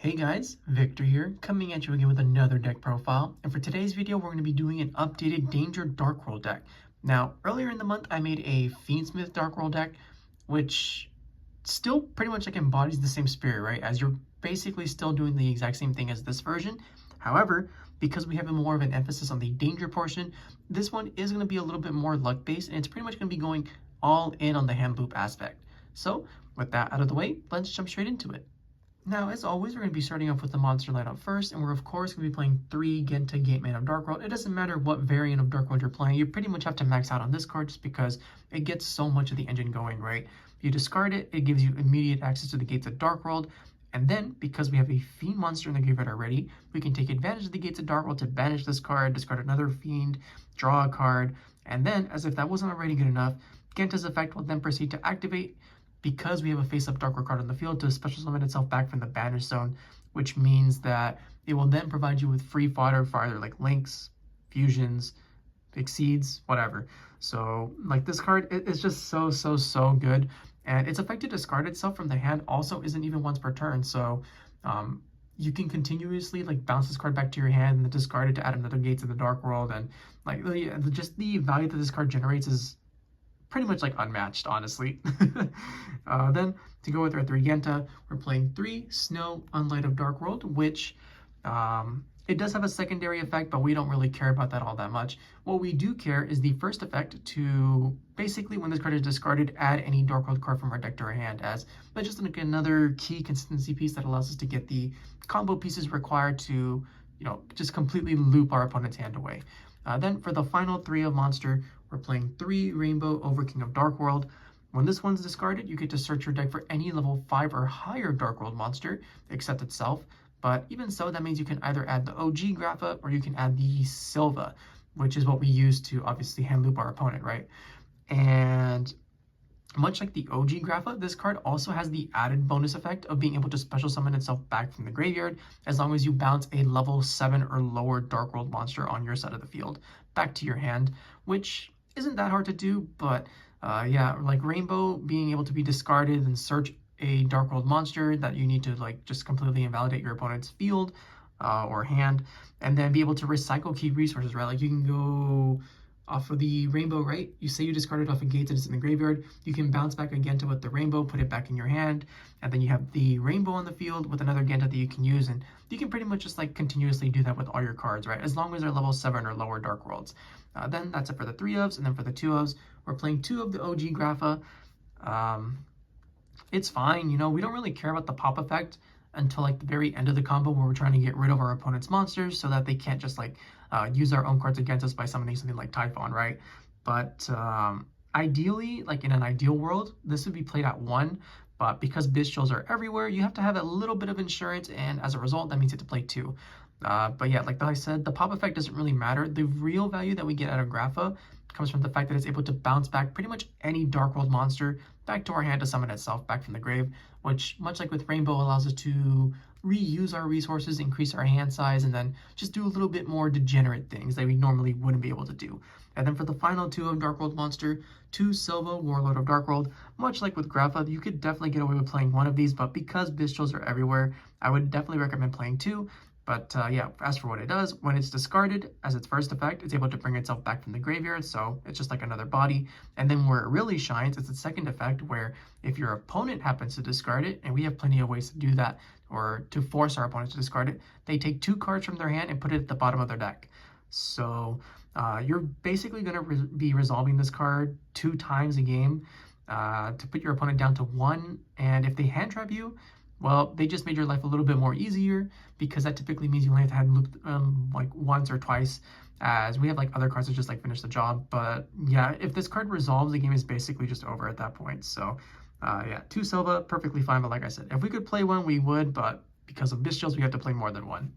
Hey guys, Victor here, coming at you again with another deck profile, and for today's video we're going to be doing an updated Danger Dark World deck. Now, earlier in the month I made a Fiendsmith Dark World deck, which still pretty much like embodies the same spirit, right? As you're basically still doing the exact same thing as this version. However, because we have more of an emphasis on the danger portion, this one is going to be a little bit more luck based, and it's pretty much going to be going all in on the hand loop aspect. So, with that out of the way, let's jump straight into it. Now, as always, we're going to be starting off with the monster light up first, and we're of course going to be playing 3 Genta Gateman of Dark World. It doesn't matter what variant of Dark World you're playing, you pretty much have to max out on this card just because it gets so much of the engine going, right? If you discard it, it gives you immediate access to the Gates of Dark World, and then, because we have a Fiend monster in the graveyard already, we can take advantage of the Gates of Dark World to banish this card, discard another Fiend, draw a card, and then, as if that wasn't already good enough, Genta's effect will then proceed to activate because we have a face-up Dark World card on the field to special summon itself back from the banish zone, which means that it will then provide you with free fodder for either like links, fusions, exceeds, whatever. So like this card, it's just so good, and its effect to discard itself from the hand also isn't even once per turn. So you can continuously like bounce this card back to your hand and then discard it to add another Gates in the Dark World, and like just the value that this card generates is pretty much like unmatched, honestly. Then to go with our 3 Genta, we're playing 3 Snoww Unlight of Dark World, which it does have a secondary effect, but we don't really care about that all that much. What we do care is the first effect to basically, when this card is discarded, add any Dark World card from our deck to our hand, as that's just like another key consistency piece that allows us to get the combo pieces required to, just completely loop our opponent's hand away. Then for the final 3 of monster, we're playing 3 Reign-beaux Overking of Dark World. When this one's discarded, you get to search your deck for any level 5 or higher Dark World monster, except itself. But even so, that means you can either add the OG grapha or you can add the Sillva, which is what we use to obviously hand loop our opponent, right? And much like the OG grapha, this card also has the added bonus effect of being able to special summon itself back from the graveyard as long as you bounce a level 7 or lower Dark World monster on your side of the field back to your hand, which isn't that hard to do, but yeah, like Reign-beaux being able to be discarded and search a Dark World monster that you need to like just completely invalidate your opponent's field or hand, and then be able to recycle key resources, right? Like you can go off of the Reign-beaux, right? You say you discarded off a Gates and it's in the graveyard, you can bounce back again to with the Reign-beaux, put it back in your hand, and then you have the Reign-beaux on the field with another Genta that you can use, and you can pretty much just like continuously do that with all your cards, right? As long as they're level 7 or lower Dark Worlds. Then that's it for the 3 ofs, and then for the 2 ofs, we're playing 2 of the OG grapha. It's fine, we don't really care about the pop effect until like the very end of the combo where we're trying to get rid of our opponent's monsters so that they can't just like use our own cards against us by summoning something like TY-PHON, right? But ideally, like in an ideal world, this would be played at 1, but because bestials are everywhere, you have to have a little bit of insurance, and as a result, that means you have to play 2. But yeah, like I said, the pop effect doesn't really matter. The real value that we get out of grapha comes from the fact that it's able to bounce back pretty much any Dark World monster back to our hand to summon itself back from the grave, which, much like with Reign-beaux, allows us to reuse our resources, increase our hand size, and then just do a little bit more degenerate things that we normally wouldn't be able to do. And then for the final 2 of Dark World monster, 2 Sillva, Warlord of Dark World. Much like with grapha, you could definitely get away with playing 1 of these, but because bestials are everywhere, I would definitely recommend playing 2. But yeah, as for what it does, when it's discarded as its first effect, it's able to bring itself back from the graveyard, so it's just like another body. And then where it really shines, it's its second effect, where if your opponent happens to discard it, and we have plenty of ways to do that, or to force our opponents to discard it, they take 2 cards from their hand and put it at the bottom of their deck. So you're basically going to be resolving this card 2 times a game to put your opponent down to 1, and if they hand trap you, well, they just made your life a little bit more easier, because that typically means you only have to hand loop like once or twice, as we have like other cards that just like finish the job. But yeah, if this card resolves, the game is basically just over at that point. So yeah, 2 Sillva, perfectly fine. But like I said, if we could play 1, we would, but because of bestials, we have to play more than 1.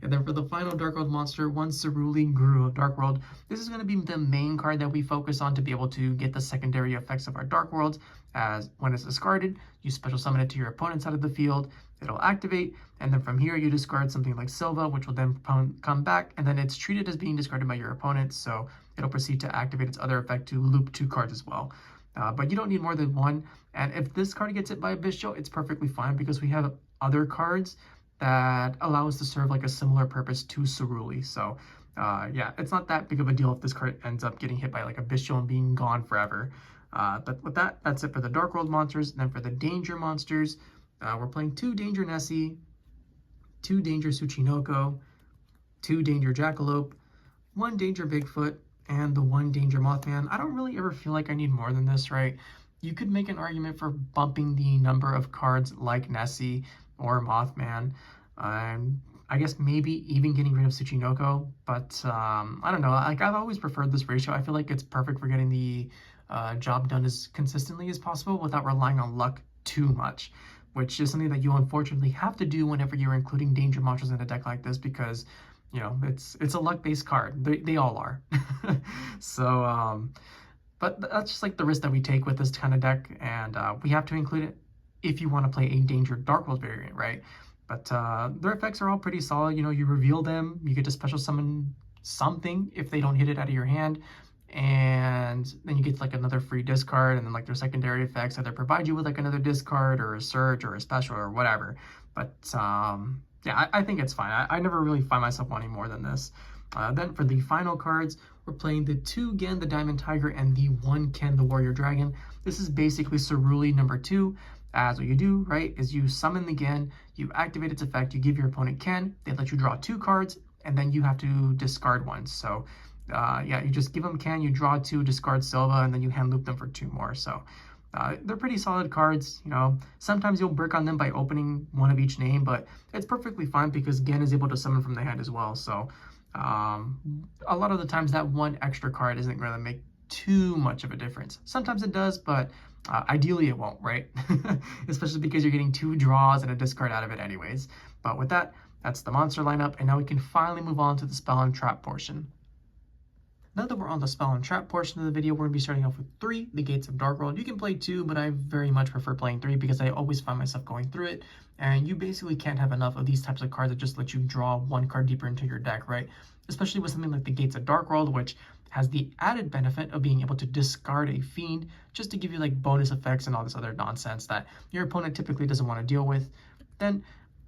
And then for the final Dark World monster, 1 Ceruli Guru of Dark World. This is going to be the main card that we focus on to be able to get the secondary effects of our Dark Worlds, as when it's discarded, you special summon it to your opponent's side of the field, it'll activate, and then from here you discard something like Sillva, which will then come back, and then it's treated as being discarded by your opponent, so it'll proceed to activate its other effect to loop 2 cards as well. But you don't need more than 1, and if this card gets hit by a bestial, it's perfectly fine, because we have other cards that allow us to serve like a similar purpose to ceruli. So yeah, it's not that big of a deal if this card ends up getting hit by like a bestial and being gone forever. But with that, that's it for the Dark World monsters. And then for the danger monsters, we're playing 2 danger Nessie, 2 danger Tsuchinoko, 2 danger Jackalope, 1 danger Bigfoot, and the 1 danger Mothman. I don't really ever feel like I need more than this, right? You could make an argument for bumping the number of cards like Nessie or Mothman. I guess maybe even getting rid of Tsuchinoko, but I don't know. Like, I've always preferred this ratio. I feel like it's perfect for getting the job done as consistently as possible without relying on luck too much, which is something that you unfortunately have to do whenever you're including danger monsters in a deck like this, because you know it's a luck-based card. They all are. So but that's just like the risk that we take with this kind of deck, and we have to include it if you want to play a danger Dark World variant, right? But their effects are all pretty solid. You know, you reveal them, you get to special summon something if they don't hit it out of your hand, and then you get like another free discard, and then like their secondary effects either provide you with like another discard or a search or a special or whatever. But yeah, I think it's fine. I never really find myself wanting more than this. Then for the final cards, we're playing the 2 Gen, the Diamond Tiger, and the 1 Ken, the Warrior Dragon. This is basically ceruli number 2. As what you do, right, is you summon the Gen, you activate its effect, you give your opponent Ken, they let you draw 2 cards, and then you have to discard 1. So yeah, you just give them Ken, you draw 2, discard Sillva, and then you hand loop them for 2 more. So they're pretty solid cards. You know, sometimes you'll brick on them by opening 1 of each name, but it's perfectly fine because Gen is able to summon from the hand as well. So a lot of the times that 1 extra card isn't going to make too much of a difference. Sometimes it does, but ideally it won't, right? Especially because you're getting 2 draws and a discard out of it anyways. But with that, that's the monster lineup, and now we can finally move on to the spell and trap portion. Now that we're on the spell and trap portion of the video, we're going to be starting off with 3, the Gates of Dark World. You can play 2, but I very much prefer playing 3 because I always find myself going through it, and you basically can't have enough of these types of cards that just let you draw 1 card deeper into your deck, right? Especially with something like the Gates of Dark World, which has the added benefit of being able to discard a fiend just to give you like bonus effects and all this other nonsense that your opponent typically doesn't want to deal with. Then,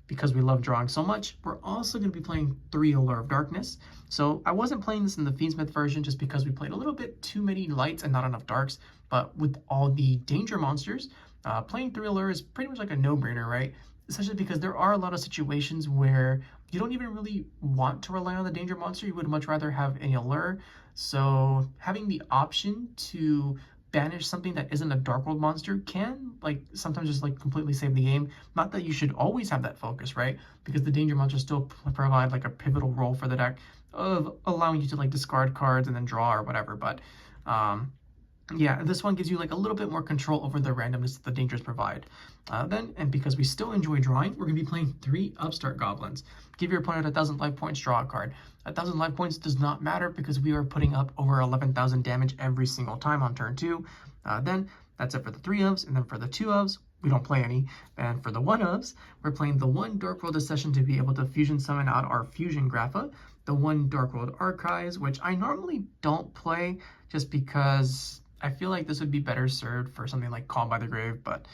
because we love drawing so much, we're also going to be playing 3 Allure of Darkness. So I wasn't playing this in the Fiendsmith version just because we played a little bit too many lights and not enough darks, but with all the danger monsters, playing 3 Allure is pretty much like a no-brainer, right? Especially because there are a lot of situations where you don't even really want to rely on the danger monster. You would much rather have an Allure. So having the option to banish something that isn't a Dark World monster can like sometimes just like completely save the game. Not that you should always have that focus, right? Because the danger monsters still provide like a pivotal role for the deck of allowing you to like discard cards and then draw or whatever. But yeah, this one gives you like a little bit more control over the randomness that the dangers provide. And because we still enjoy drawing, we're going to be playing 3 Upstart Goblins. Give your opponent 1,000 life points, draw a card. 1,000 life points does not matter because we are putting up over 11,000 damage every single time on turn 2. Then that's it for the 3 ofs, and then for the 2 ofs, we don't play any. And for the 1 ofs, we're playing the 1 Dark World Accession to be able to fusion summon out our fusion grapha, the 1 Dark World Archives, which I normally don't play just because I feel like this would be better served for something like Call by the Grave, but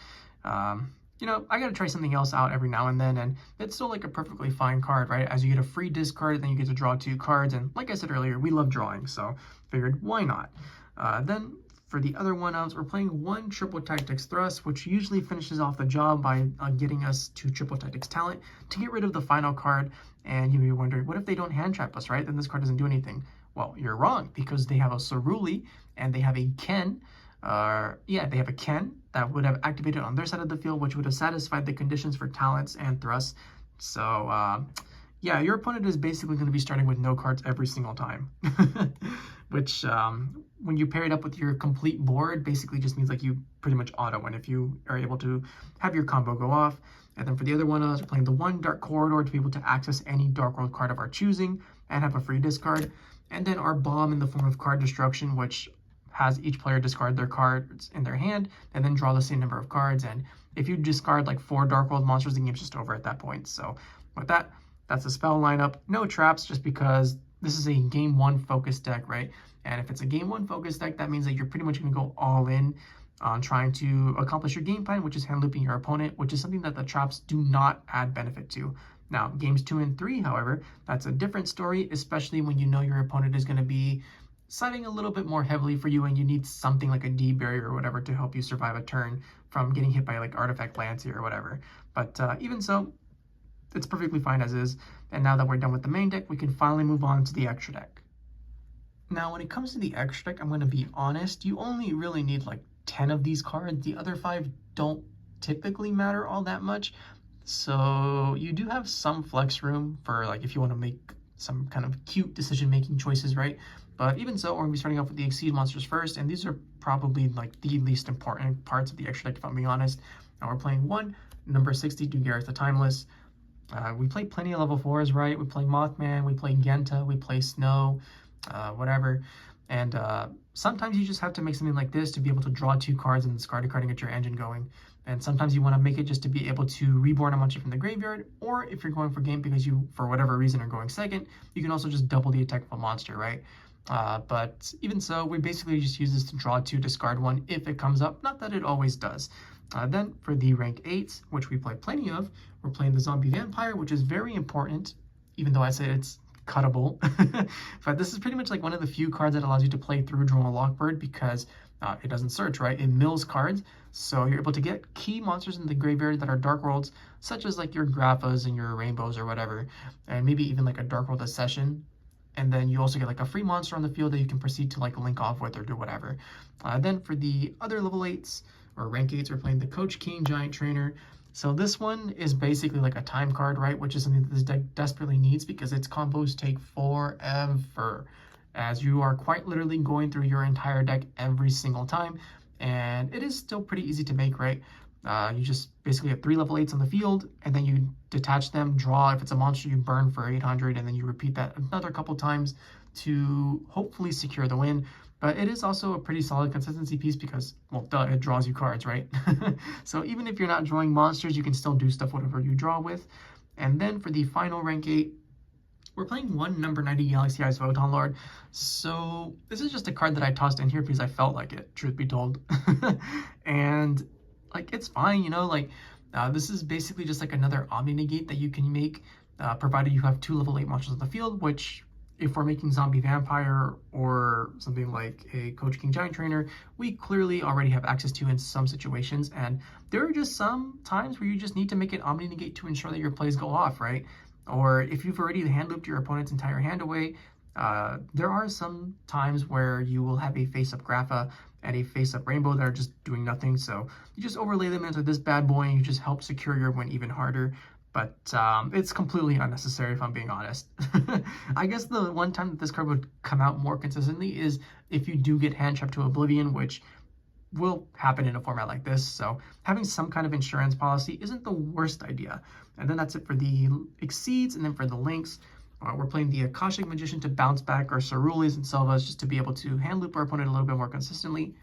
you know, I gotta try something else out every now and then, and it's still like a perfectly fine card, right? As you get a free discard, then you get to draw 2 cards, and like I said earlier, we love drawing, so figured why not? Then for the other 1-ofs, we're playing 1 Triple Tactics Thrust, which usually finishes off the job by getting us to Triple Tactics Talent to get rid of the final card. And you may be wondering, what if they don't hand trap us, right? Then this card doesn't do anything. Well, you're wrong, because they have a ceruli and they have a Ken. Yeah, they have a Ken that would have activated on their side of the field, which would have satisfied the conditions for talents and thrusts. So yeah, your opponent is basically going to be starting with no cards every single time, which when you pair it up with your complete board, basically just means like you pretty much auto win if you are able to have your combo go off. And then for the other 1-ofs, we're playing the 1 Dark Corridor to be able to access any Dark World card of our choosing and have a free discard. And then our Bomb in the form of Card Destruction, which has each player discard their cards in their hand and then draw the same number of cards. And if you discard like 4 Dark World monsters, the game's just over at that point. So with that, that's the spell lineup. No traps, just because this is a game 1 focus deck, right? And if it's a game 1 focus deck, that means that you're pretty much going to go all in. on trying to accomplish your game plan, which is hand looping your opponent, which is something that the traps do not add benefit to. Now, games 2 and 3, however, that's a different story, especially when you know your opponent is going to be siding a little bit more heavily for you and you need something like a D barrier or whatever to help you survive a turn from getting hit by like Artifact Lancey or whatever. But even so, it's perfectly fine as is. And now that we're done with the main deck, we can finally move on to the extra deck. Now, when it comes to the extra deck, I'm going to be honest, you only really need like 10 of these cards. The other 5 don't typically matter all that much. So you do have some flex room for like if you want to make some kind of cute decision-making choices, right? But even so, we're going to be starting off with the Exceed monsters first, and these are probably like the least important parts of the extra deck, if I'm being honest. Now we're playing 1, number 60, Dugares the Timeless. We play plenty of level 4s, right? We play Mothman, we play Genta, we play Snoww, whatever. And sometimes you just have to make something like this to be able to draw 2 cards and discard a card and get your engine going. And sometimes you want to make it just to be able to reborn a monster from the graveyard, or if you're going for game because you, for whatever reason, are going second, you can also just double the attack of a monster, right? But even so, we basically just use this to draw 2, discard 1 if it comes up, not that it always does. Then for the rank 8s, which we play plenty of, we're playing the Zombie Vampire, which is very important, even though I say it's cuttable. But this is pretty much like one of the few cards that allows you to play through Drone Lockbird because it doesn't search, right? It mills cards, so you're able to get key monsters in the graveyard that are Dark Worlds, such as like your Graphas and your Reign-beaux or whatever, and maybe even like a Dark World Accession. And then you also get like a free monster on the field that you can proceed to like link off with or do whatever. Then for the other level 8s or rank 8s, we're playing the Coach King Giantrainer. So this one is basically like a time card, right? Which is something that this deck desperately needs because its combos take forever, as you are quite literally going through your entire deck every single time. And it is still pretty easy to make, right? You just basically have 3 level 8s on the field, and then you detach them, draw. If it's a monster, you burn for 800, and then you repeat that another couple times to hopefully secure the win. But it is also a pretty solid consistency piece because, well, duh, it draws you cards, right? So even if you're not drawing monsters, you can still do stuff whatever you draw with. And then for the final rank 8, we're playing 1 number 90 Galaxy Eyes Photon Lord. So this is just a card that I tossed in here because I felt like it, truth be told. And like, it's fine, you know, like this is basically just like another Omni Negate that you can make, provided you have 2 level 8 monsters on the field, which if we're making Zombie Vampire or something like a Coach King Giantrainer, we clearly already have access to in some situations. And there are just some times where you just need to make an Omni Negate to ensure that your plays go off, right? Or if you've already hand looped your opponent's entire hand away, there are some times where you will have a face-up grapha and a face-up Reign-beaux that are just doing nothing. So you just overlay them into this bad boy and you just help secure your win even harder. But it's completely unnecessary, if I'm being honest. I guess the one time that this card would come out more consistently is if you do get hand trapped to oblivion, which will happen in a format like this. So having some kind of insurance policy isn't the worst idea. And then that's it for the Exceeds. And then for the links, we're playing the Akashic Magician to bounce back our cerulis and Sillvas just to be able to hand loop our opponent a little bit more consistently.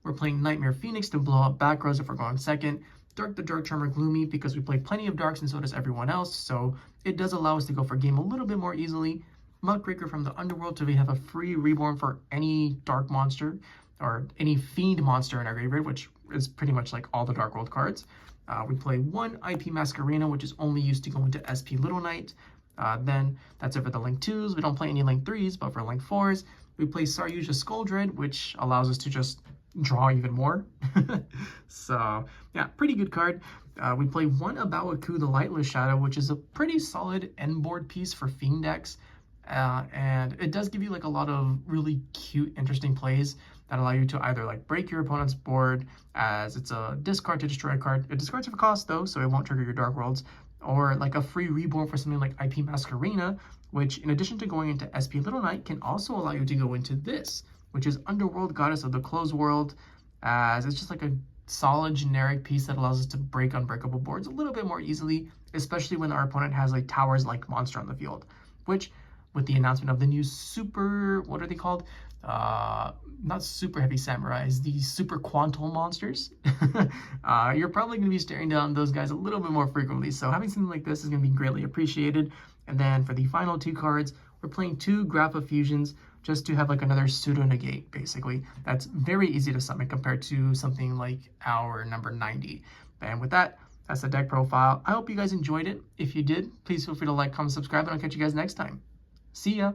We're playing Knightmare Phoenix to blow up back rows if we're going second. Dharc the Dark Charmer Gloomy because we play plenty of Darks and so does everyone else, so it does allow us to go for game a little bit more easily. Muckbreaker from the Underworld to we have a free reborn for any Dark monster or any Fiend monster in our graveyard, which is pretty much like all the Dark World cards. We play 1 IP Masquerena, which is only used to go into SP Little Knight. Then that's it for the Link 2s. We don't play any Link 3s, but for Link 4s, we play Saryuja Skull Dread, which allows us to just draw even more. So yeah, pretty good card. We play 1 Abawaku the Lightless Shadow, which is a pretty solid end board piece for Fiend decks. And it does give you like a lot of really cute, interesting plays that allow you to either like break your opponent's board, as it's a discard to destroy a card. It discards for cost though, so it won't trigger your Dark Worlds, or like a free reborn for something like IP Masquerena, which in addition to going into SP Little Knight can also allow you to go into this, which is Underworld Goddess of the Closed World, as it's just like a solid generic piece that allows us to break unbreakable boards a little bit more easily, especially when our opponent has like towers-like monster on the field, which with the announcement of the new super, what are they called? Not super heavy samurais, the super quantum monsters. You're probably going to be staring down those guys a little bit more frequently, so having something like this is going to be greatly appreciated. And then for the final 2 cards, we're playing 2 Grapha Fusions just to have like another pseudo negate, basically. That's very easy to summon compared to something like our number 90. And with that, that's the deck profile. I hope you guys enjoyed it. If you did, please feel free to like, comment, subscribe, and I'll catch you guys next time. See ya!